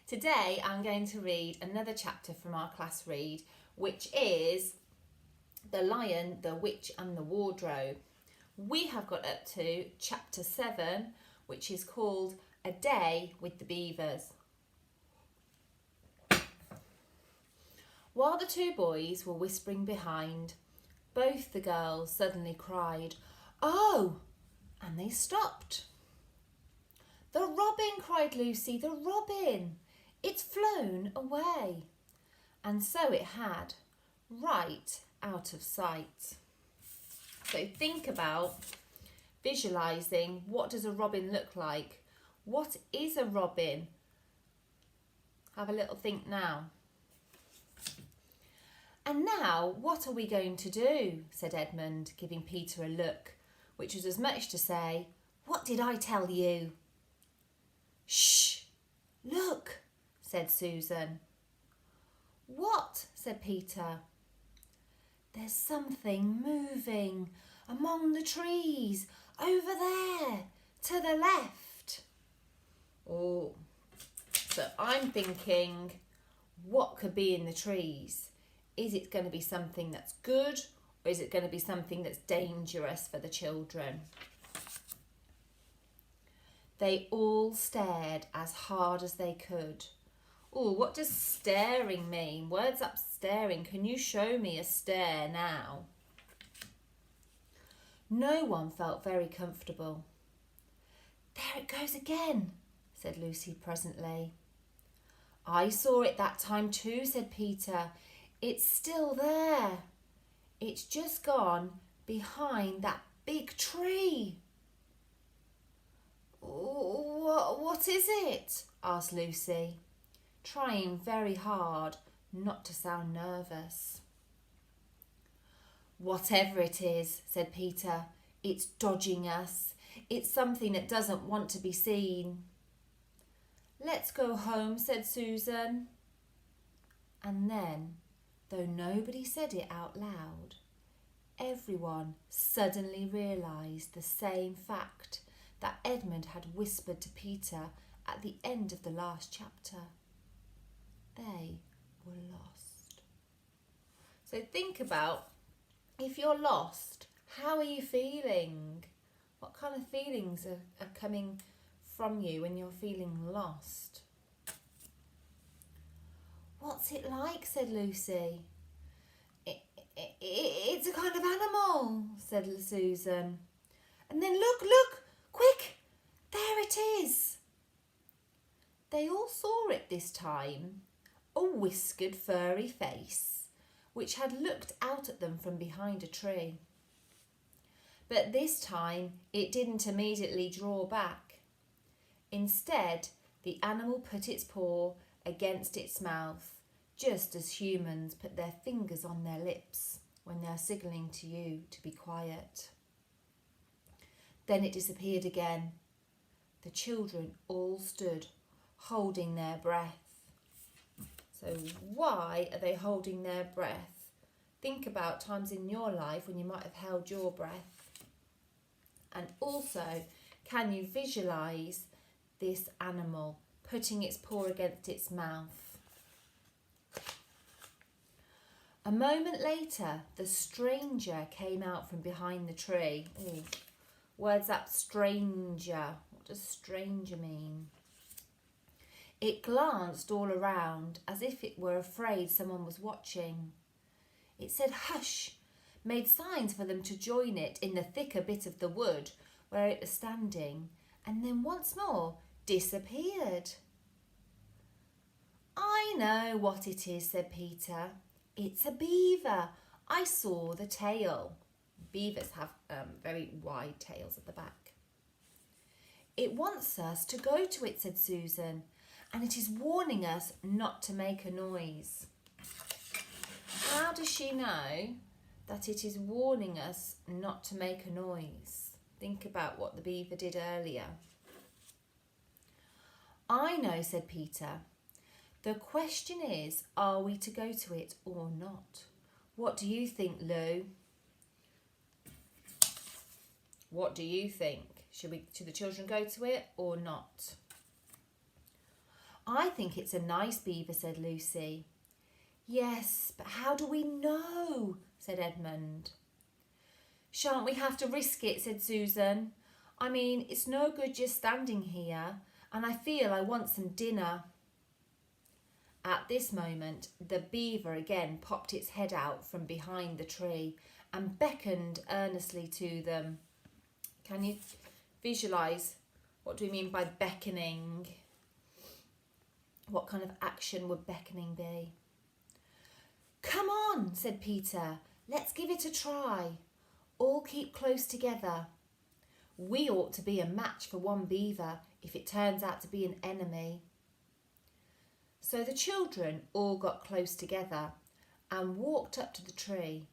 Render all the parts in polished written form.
Today I'm going to read another chapter from our class read, which is The Lion, the Witch and the Wardrobe. We have got up to chapter 7, which is called A Day with the Beavers. While the two boys were whispering behind, both the girls suddenly cried, "Oh!" and they stopped. "The robin!" cried Lucy, "the robin! It's flown away." And so it had, right out of sight. So think about visualising, what does a robin look like? What is a robin? Have a little think now. "And now, what are we going to do?" said Edmund, giving Peter a look, which was as much to say, "What did I tell you?" "Shh! Look!" said Susan. "What?" said Peter. "There's something moving among the trees over there to the left." Oh, so I'm thinking, what could be in the trees? Is it going to be something that's good, or is it going to be something that's dangerous for the children? They all stared as hard as they could. Oh, what does staring mean? Words up, staring. Can you show me a stare now? No one felt very comfortable. "There it goes again," said Lucy presently. "I saw it that time too," said Peter. "It's still there. It's just gone behind that big tree." What is it?" asked Lucy, trying very hard not to sound nervous. "Whatever it is," said Peter, "it's dodging us. It's something that doesn't want to be seen." "Let's go home," said Susan. And then, though nobody said it out loud, everyone suddenly realised the same fact that Edmund had whispered to Peter at the end of the last chapter. They were lost. So think about, if you're lost, how are you feeling? What kind of feelings are coming from you when you're feeling lost? "What's it like?" said Lucy. It's a kind of animal," said Susan. "And then look, quick, there it is." They all saw it this time, a whiskered furry face, which had looked out at them from behind a tree. But this time it didn't immediately draw back. Instead, the animal put its paw against its mouth, just as humans put their fingers on their lips when they're signalling to you to be quiet. Then it disappeared again. The children all stood, holding their breath. So why are they holding their breath? Think about times in your life when you might have held your breath. And also, can you visualise this animal putting its paw against its mouth? A moment later, the stranger came out from behind the tree. Ooh, words up, stranger. What does stranger mean? It glanced all around as if it were afraid someone was watching. It said hush, made signs for them to join it in the thicker bit of the wood where it was standing, and then once more disappeared. "I know what it is," said Peter. "It's a beaver. I saw the tail." Beavers have very wide tails at the back. "It wants us to go to it," said Susan, "and it is warning us not to make a noise." How does she know that it is warning us not to make a noise? Think about what the beaver did earlier. "I know," said Peter. "The question is, are we to go to it or not? What do you think, Lou?" What do you think? Should the children go to it or not? I think it's a nice beaver, said Lucy. Yes, but how do we know? Said Edmund. Shan't we have to risk it? Said Susan. I mean, it's no good just standing here, and I feel I want some dinner. At this moment, the beaver again popped its head out from behind the tree and beckoned earnestly to them. Can you visualise what do we mean by beckoning? What kind of action would beckoning be? Come on, said Peter. Let's give it a try. All keep close together. We ought to be a match for one beaver if it turns out to be an enemy. So the children all got close together and walked up to the tree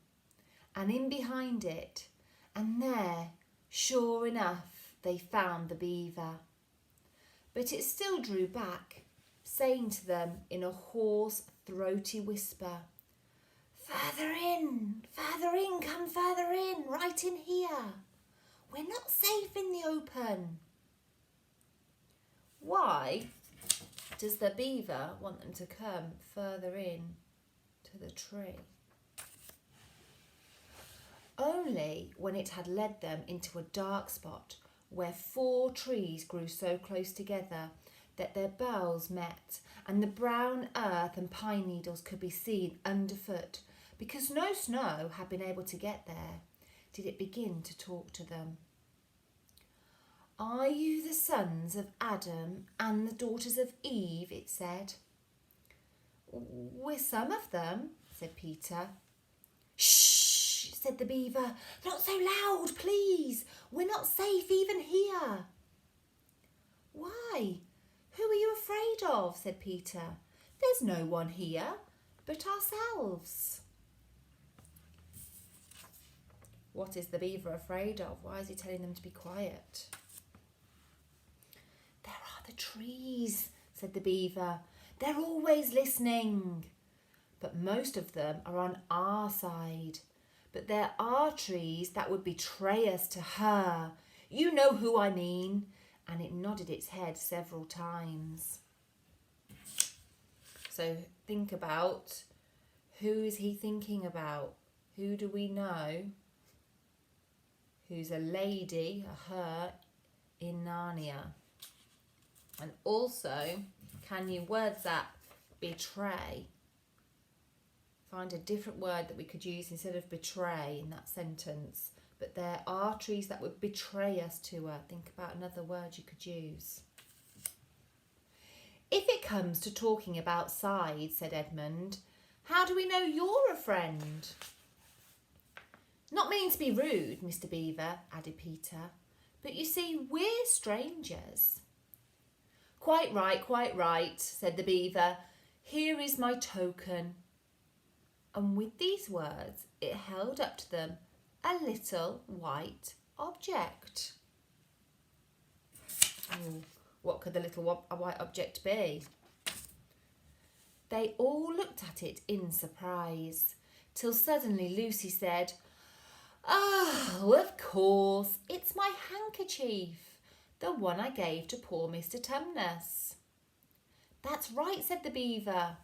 and in behind it, and there, sure enough, they found the beaver. But it still drew back, saying to them in a hoarse, throaty whisper, further in, come further in, right in here. We're not safe in the open. Why does the beaver want them to come further in to the tree? Only when it had led them into a dark spot where 4 trees grew so close together that their boughs met and the brown earth and pine needles could be seen underfoot, because no snow had been able to get there, did it begin to talk to them. Are you the sons of Adam and the daughters of Eve? It said. We're some of them, said Peter. Shh, said the beaver. Not so loud, please. We're not safe even here. Why? Who are you afraid of? Said Peter. There's no one here but ourselves. What is the beaver afraid of? Why is he telling them to be quiet? There are the trees, said the beaver. They're always listening. But most of them are on our side. But there are trees that would betray us to her. You know who I mean. And it nodded its head several times. So think about, who is he thinking about? Who do we know who's a lady, a her, in Narnia? And also, can you word that betray? Find a different word that we could use instead of betray in that sentence. But there are trees that would betray us to her. Think about another word you could use. If it comes to talking about sides, said Edmund, how do we know you're a friend? Not meaning to be rude, Mr. Beaver, added Peter, but you see, we're strangers. Quite right, said the beaver. Here is my token. And with these words, it held up to them a little white object. Oh, what could the little white object be? They all looked at it in surprise, till suddenly Lucy said, Oh, of course, it's my handkerchief, the one I gave to poor Mr. Tumnus. That's right, said the beaver.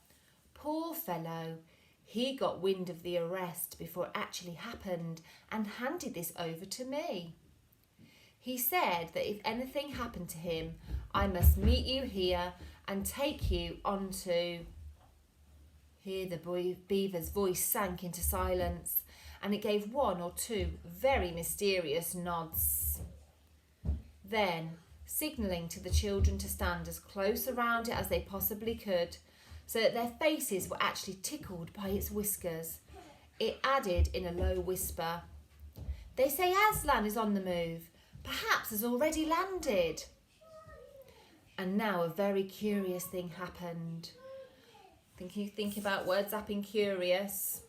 Poor fellow, he got wind of the arrest before it actually happened and handed this over to me. He said that if anything happened to him, I must meet you here and take you on to... Here the beaver's voice sank into silence, and it gave 1 or 2 very mysterious nods. Then, signalling to the children to stand as close around it as they possibly could, so that their faces were actually tickled by its whiskers, it added in a low whisper, They say Aslan is on the move, perhaps has already landed. And now a very curious thing happened. Think about word zapping curious.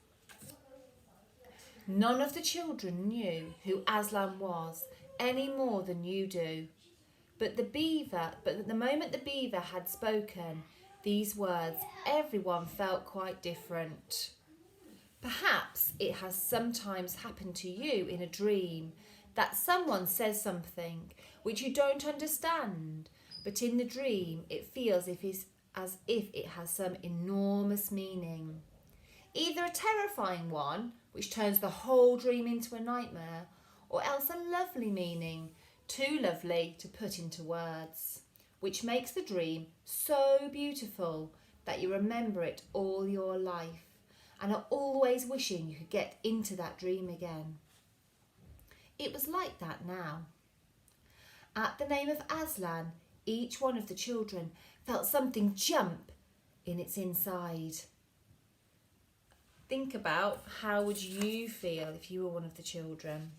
None of the children knew who Aslan was any more than you do. But at the moment the beaver had spoken these words, everyone felt quite different. Perhaps it has sometimes happened to you in a dream that someone says something which you don't understand, but in the dream it feels as if it has some enormous meaning. Either a terrifying one, which turns the whole dream into a nightmare, or else a lovely meaning, too lovely to put into words, which makes the dream so beautiful that you remember it all your life and are always wishing you could get into that dream again. It was like that now. At the name of Aslan, each one of the children felt something jump in its inside. Think about how would you feel if you were one of the children.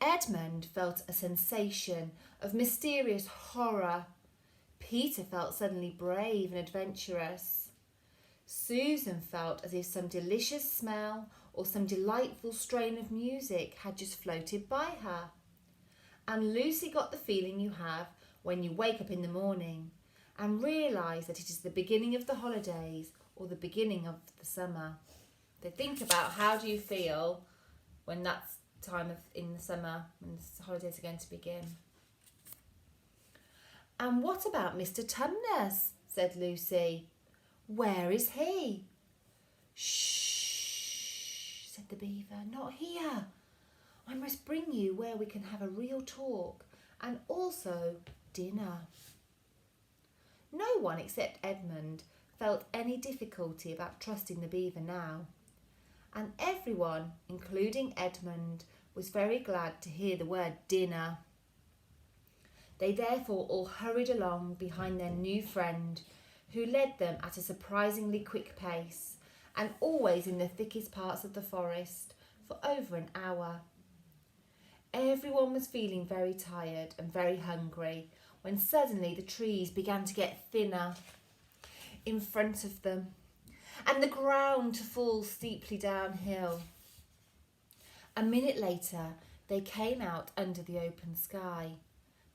Edmund felt a sensation of mysterious horror. Peter felt suddenly brave and adventurous. Susan felt as if some delicious smell or some delightful strain of music had just floated by her. And Lucy got the feeling you have when you wake up in the morning and realise that it is the beginning of the holidays or the beginning of the summer. So think about, how do you feel when that's time of in the summer, when the holidays are going to begin? And what about Mr. Tumnus? Said Lucy. Where is he? Shh, said the beaver, not here. I must bring you where we can have a real talk and also dinner. No one except Edmund felt any difficulty about trusting the beaver now, and everyone, including Edmund, was very glad to hear the word dinner. They therefore all hurried along behind their new friend, who led them at a surprisingly quick pace, and always in the thickest parts of the forest, for over an hour. Everyone was feeling very tired and very hungry when suddenly the trees began to get thinner in front of them, and the ground to fall steeply downhill. A minute later, they came out under the open sky.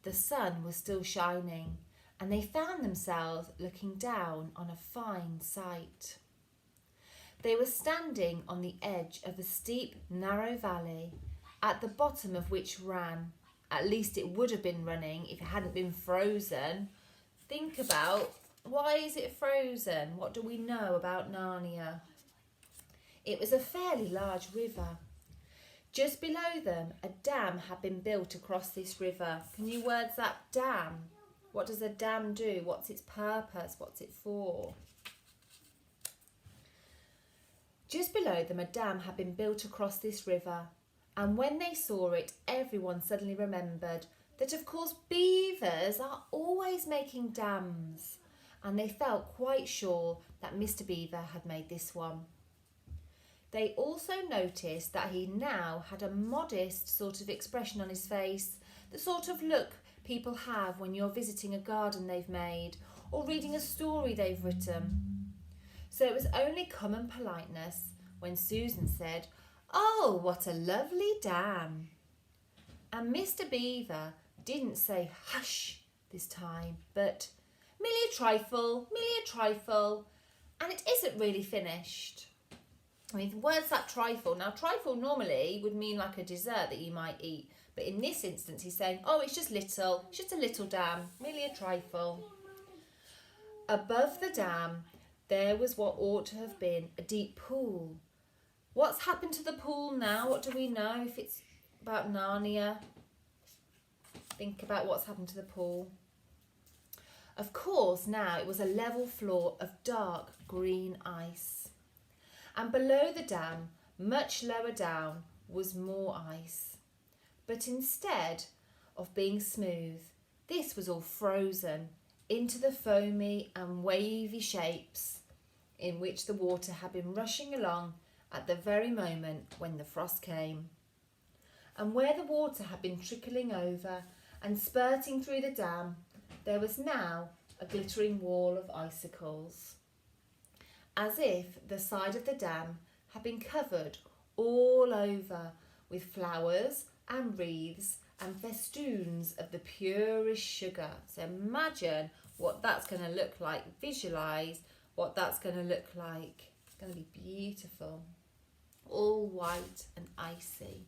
The sun was still shining, and they found themselves looking down on a fine sight. They were standing on the edge of a steep, narrow valley, at the bottom of which ran, at least it would have been running if it hadn't been frozen. Think about, why is it frozen? What do we know about Narnia? It was a fairly large river. Just below them, a dam had been built across this river. Can you words that dam? What does a dam do? What's its purpose? What's it for? Just below them, a dam had been built across this river, and when they saw it, everyone suddenly remembered that, of course, beavers are always making dams, and they felt quite sure that Mr. Beaver had made this one. They also noticed that he now had a modest sort of expression on his face, the sort of look people have when you're visiting a garden they've made or reading a story they've written. So it was only common politeness when Susan said, "Oh, what a lovely dam." And Mr. Beaver didn't say hush this time, but "Merely a trifle, merely a trifle, and it isn't really finished." I mean, the words that trifle. Now, trifle normally would mean like a dessert that you might eat. But in this instance, he's saying, oh, it's just little. It's just a little dam. Merely a trifle. Above the dam, there was what ought to have been a deep pool. What's happened to the pool now? What do we know if it's about Narnia? Think about what's happened to the pool. Of course, now it was a level floor of dark green ice. And below the dam, much lower down, was more ice. But instead of being smooth, this was all frozen into the foamy and wavy shapes in which the water had been rushing along at the very moment when the frost came. And where the water had been trickling over and spurting through the dam, there was now a glittering wall of icicles, as if the side of the dam had been covered all over with flowers and wreaths and festoons of the purest sugar. So imagine what that's going to look like. Visualise what that's going to look like. It's going to be beautiful. All white and icy.